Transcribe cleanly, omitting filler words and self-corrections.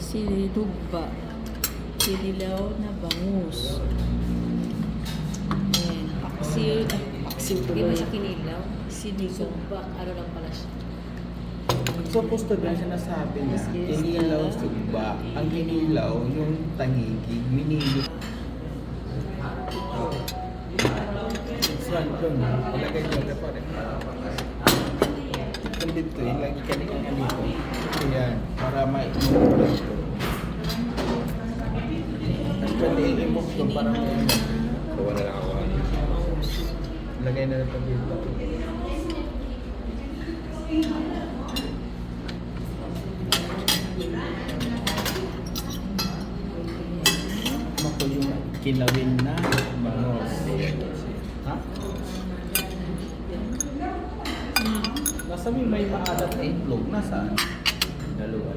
Sinidugba. Kinilaw na bangus. Ayan. Paksiw. Paksiw Hindi mo tuloy. siya kinilaw. Sinigang. Sugba, ano lang pala siya. Supposed to be sinasabi niya, Yes, yes, kinilaw yeah. sugba. Ang kinilaw, yung tangigig, minilo. Saan doon? Palagay ko na pa rin. Kung dito, ilagay ka nila nga dito. Ayan, para ma-imok ito. At pwede i-imok doon para ma-imok. So, wala lang ako. Lagay na ito dito. Mako yung kilawin na bangos. Ha? Nasa may maalat na itlog. Nasaan? Dalawa.